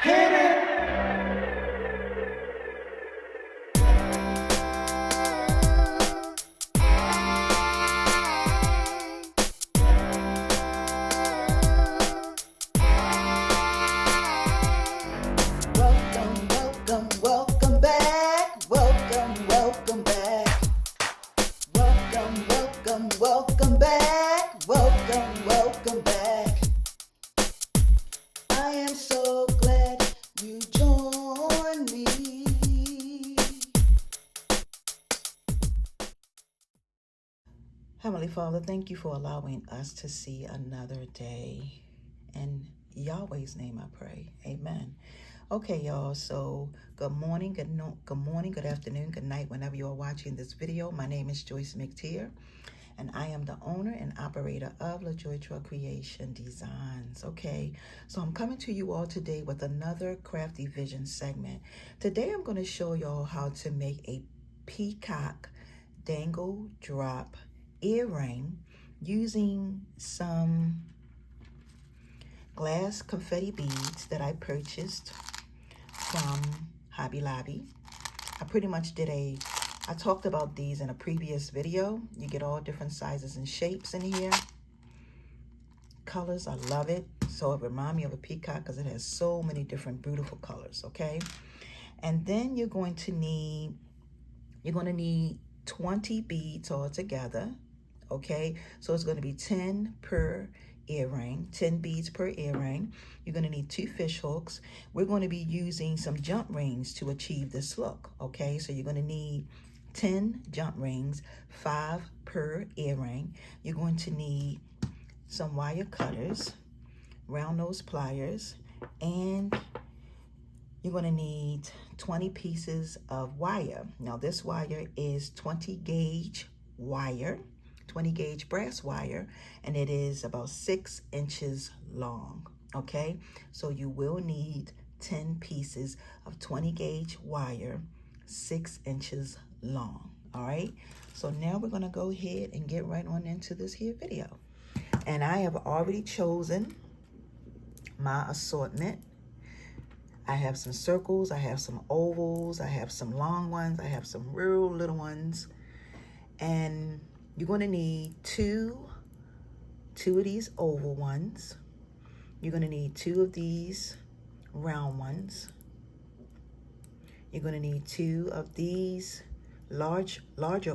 Hit it. Welcome, welcome, welcome back. Welcome, welcome back. Welcome, welcome, welcome back. Welcome, welcome back. I am so glad you joined me. Heavenly Father, thank you for allowing us to see another day. In Yahweh's name I pray. Amen. Okay, y'all, so good morning, good afternoon, good night, whenever you are watching this video. My name is Joyce McTeer, and I am the owner and operator of LaJoy Truck Creation Designs. Okay, so I'm coming to you all today with another Crafty Vision segment. Today I'm going to show y'all how to make a peacock dangle drop earring using some glass confetti beads that I purchased from Hobby Lobby. I pretty much I talked about these in a previous video. You get all different sizes and shapes in here. Colors, I love it. So it reminds me of a peacock because it has so many different beautiful colors, okay? And then you're going to need 20 beads all together, okay? So it's going to be 10 per earring, 10 beads per earring. You're going to need 2 fish hooks. We're going to be using some jump rings to achieve this look, okay? So you're going to need 10 jump rings, 5 per earring. You're going to need some wire cutters, round nose pliers, and you're going to need 20 pieces of wire. Now this wire is 20 gauge wire, 20 gauge brass wire, and it is about 6 inches long, okay? So you will need 10 pieces of 20 gauge wire, 6 inches long, all right? So now we're gonna go ahead and get right on into this here video. And I have already chosen my assortment. I have some circles, I have some ovals, I have some long ones, I have some real little ones, and you're going to need two of these oval ones. You're going to need 2 of these round ones. You're going to need 2 of these larger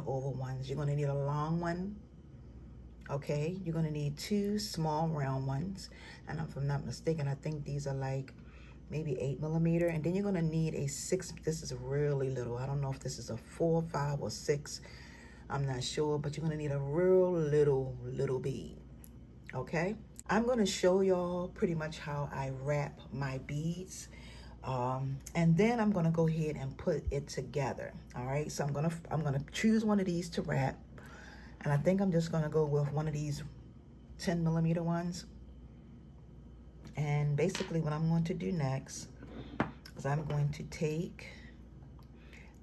oval ones. You're going to need a long one. Okay, you're going to need 2 small round ones. And if I'm not mistaken, I think these are like maybe 8mm. And then you're going to need a 6. This is really little. I don't know if this is a 4, 5, or 6. I'm not sure, but you're gonna need a real little bead, okay? I'm gonna show y'all pretty much how I wrap my beads, and then I'm gonna go ahead and put it together, all right? So I'm gonna choose one of these to wrap, and I think I'm just gonna go with one of these 10mm ones. And basically what I'm going to do next is I'm going to take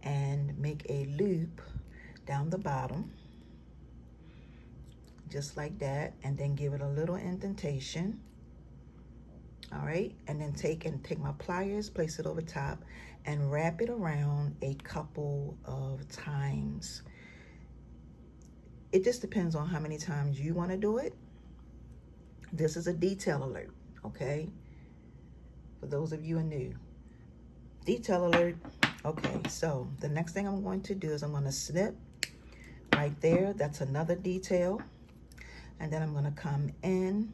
and make a loop down the bottom, just like that, and then give it a little indentation, all right? And then take my pliers, place it over top, and wrap it around a couple of times. It just depends on how many times you want to do it. This is a detail alert, okay? For those of you who are new. Detail alert. Okay, so the next thing I'm going to do is I'm going to snip right there. That's another detail. And then I'm going to come in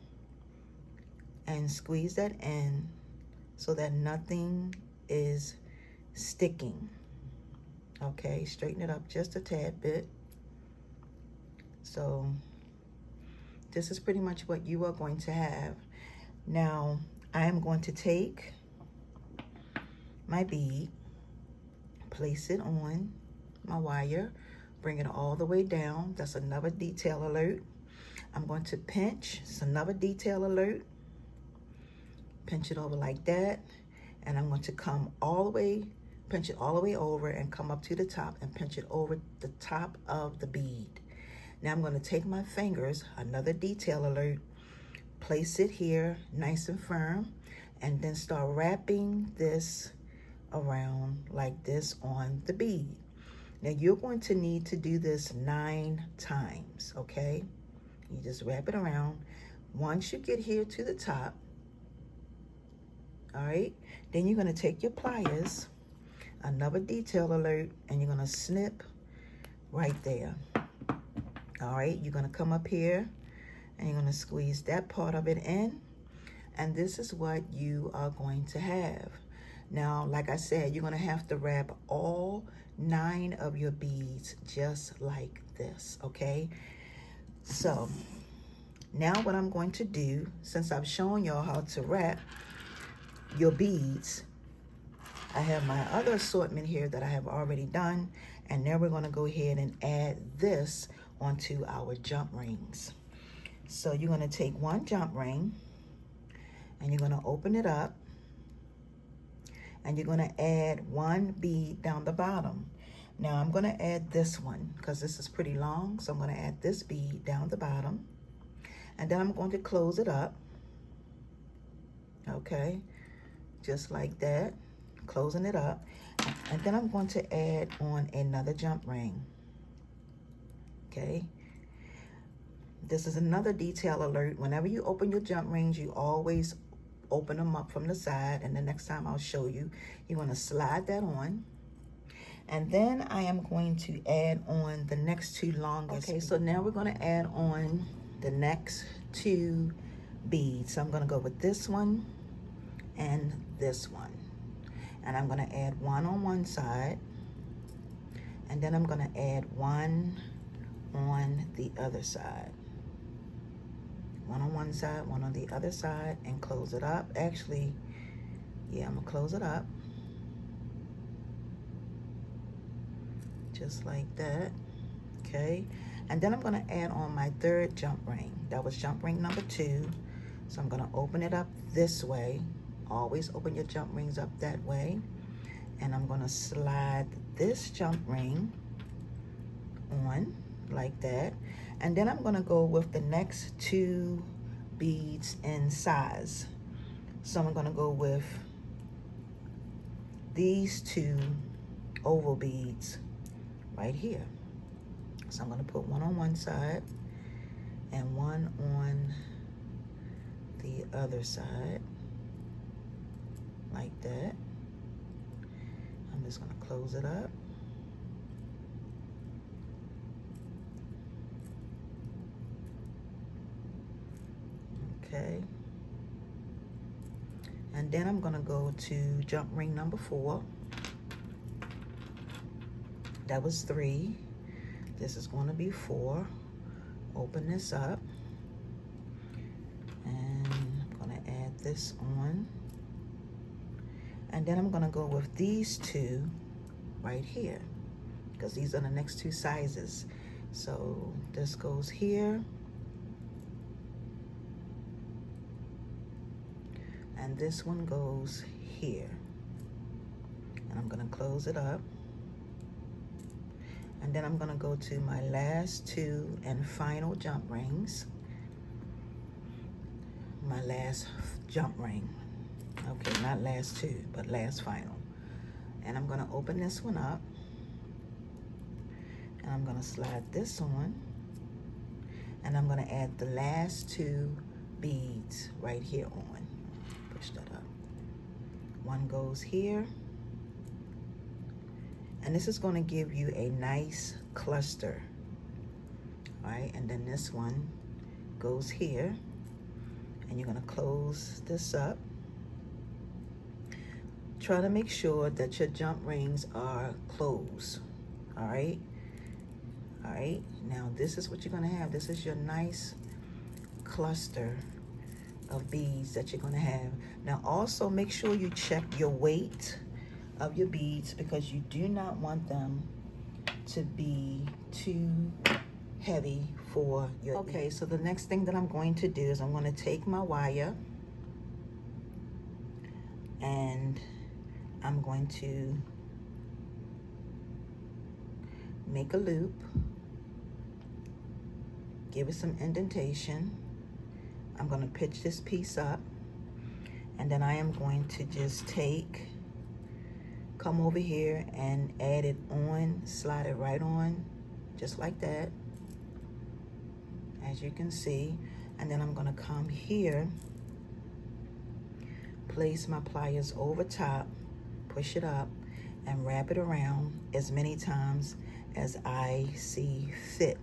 and squeeze that in so that nothing is sticking. Okay, straighten it up just a tad bit. So this is pretty much what you are going to have. Now I am going to take my bead, place it on my wire, bring it all the way down. That's another detail alert. I'm going to pinch. It's another detail alert. Pinch it over like that. And I'm going to come all the way, pinch it all the way over and come up to the top and pinch it over the top of the bead. Now I'm going to take my fingers, another detail alert, place it here nice and firm. and then start wrapping this around like this on the bead. Now you're going to need to do this 9 times, okay? You just wrap it around. Once you get here to the top, all right, then you're going to take your pliers, another detail alert, and you're going to snip right there. All right, you're going to come up here and you're going to squeeze that part of it in, and this is what you are going to have. Now, like I said, you're going to have to wrap all 9 of your beads just like this, okay? So now what I'm going to do, since I've shown y'all how to wrap your beads, I have my other assortment here that I have already done, and now we're going to go ahead and add this onto our jump rings. So you're going to take one jump ring and you're going to open it up, and you're going to add one bead down the bottom. Now I'm going to add this one because this is pretty long, so I'm going to add this bead down the bottom, and then I'm going to close it up, okay, just like that, closing it up, and then I'm going to add on another jump ring, okay. This is another detail alert. Whenever you open your jump rings, you always open them up from the side, and the next time I'll show you, you're going to slide that on. And then I am going to add on the next 2 longest. Okay, so now we're going to add on the next 2 beads. So I'm going to go with this one and this one. And I'm going to add one on one side, and then I'm going to add one on the other side. One on one side, one on the other side, and close it up. Actually, yeah, I'm gonna close it up. Just like that, okay? And then I'm gonna add on my 3rd jump ring. That was jump ring number 2. So I'm gonna open it up this way. Always open your jump rings up that way. And I'm gonna slide this jump ring on like that. And then I'm going to go with the next 2 beads in size. So I'm going to go with these 2 oval beads right here. So I'm going to put one on one side and one on the other side like that. I'm just going to close it up. Okay, and then I'm gonna go to jump ring number 4. That was 3. This is going to be 4. Open this up, and I'm gonna add this on, and then I'm gonna go with these 2 right here because these are the next 2 sizes. So this goes here, and this one goes here. And I'm gonna close it up. And then I'm gonna go to my last 2 and final jump rings. My last jump ring. Okay, not last 2, but last final. And I'm gonna open this one up. And I'm gonna slide this on. And I'm gonna add the last 2 beads right here on. Push that up. One goes here, and this is going to give you a nice cluster. All right, and then this one goes here, and you're going to close this up. Try to make sure that your jump rings are closed. All right, now this is what you're going to have. This is your nice cluster of beads that you're going to have. Now also make sure you check your weight of your beads, because you do not want them to be too heavy for your okay. So the next thing that I'm going to do is I'm going to take my wire, and I'm going to make a loop, give it some indentation. I'm going to pitch this piece up, And then I am going to just come over here and add it on, slide it right on, just like that, as you can see. And then I'm gonna come here, place my pliers over top, push it up, and wrap it around as many times as I see fit.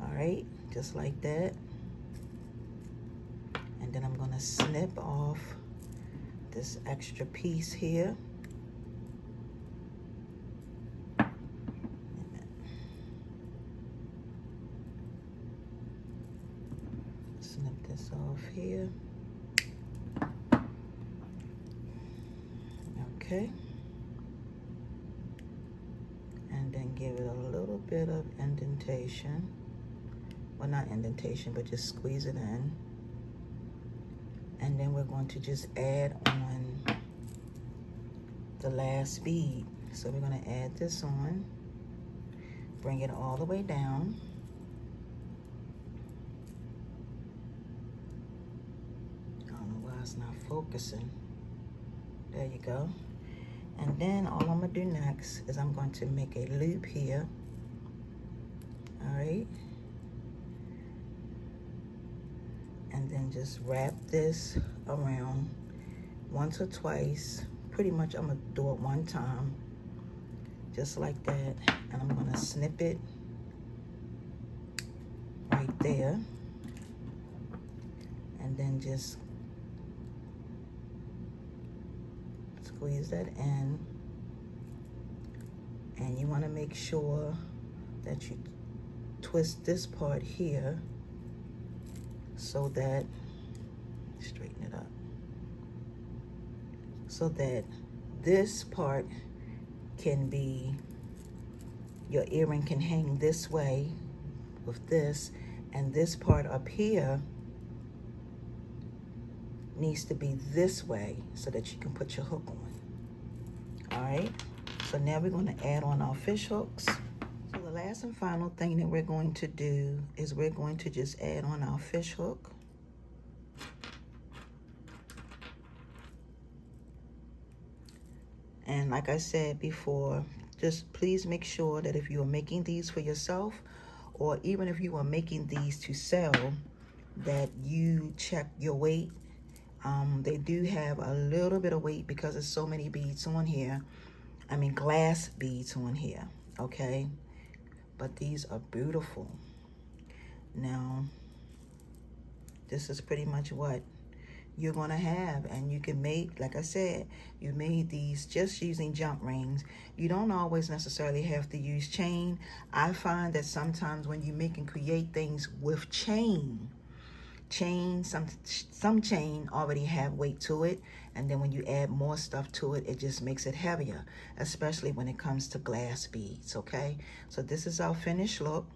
All right, just like that. And then I'm gonna snip off this extra piece here. Snip this off here. Okay. And then give it a little bit of indentation. Well, not indentation, but just squeeze it in. And then we're going to just add on the last bead. So we're going to add this on, bring it all the way down. I don't know why it's not focusing. There you go. And then all I'm going to do next is I'm going to make a loop here. All right. And then just wrap this around once or twice. Pretty much I'm gonna do it one time, just like that. And I'm gonna snip it right there. And then just squeeze that in. And you wanna make sure that you twist this part here so that, straighten it up, so that this part can be, your earring can hang this way with this, and this part up here needs to be this way so that you can put your hook on. All right, so now we're going to add on our fish hooks. So the last and final thing that we're going to do is we're going to just add on our fish hook. And like I said before, just please make sure that if you are making these for yourself, or even if you are making these to sell, that you check your weight. They do have a little bit of weight because there's so many beads on here. I mean, glass beads on here, okay? But these are beautiful. Now, this is pretty much what you're gonna have, and you can make, like I said, you made these just using jump rings. You don't always necessarily have to use chain. I find that sometimes when you make and create things with chain, some chain already have weight to it, and then when you add more stuff to it, it just makes it heavier, especially when it comes to glass beads. Okay, so this is our finished look.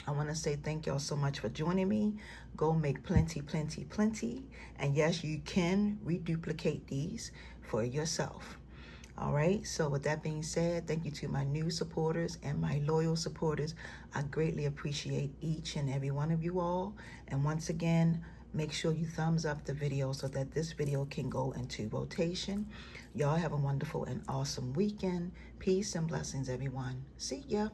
I want to say thank y'all so much for joining me. Go make plenty, plenty, plenty. And yes, you can reduplicate these for yourself. All right, so with that being said, thank you to my new supporters and my loyal supporters. I greatly appreciate each and every one of you all. And once again, make sure you thumbs up the video so that this video can go into rotation. Y'all have a wonderful and awesome weekend. Peace and blessings, everyone. See ya.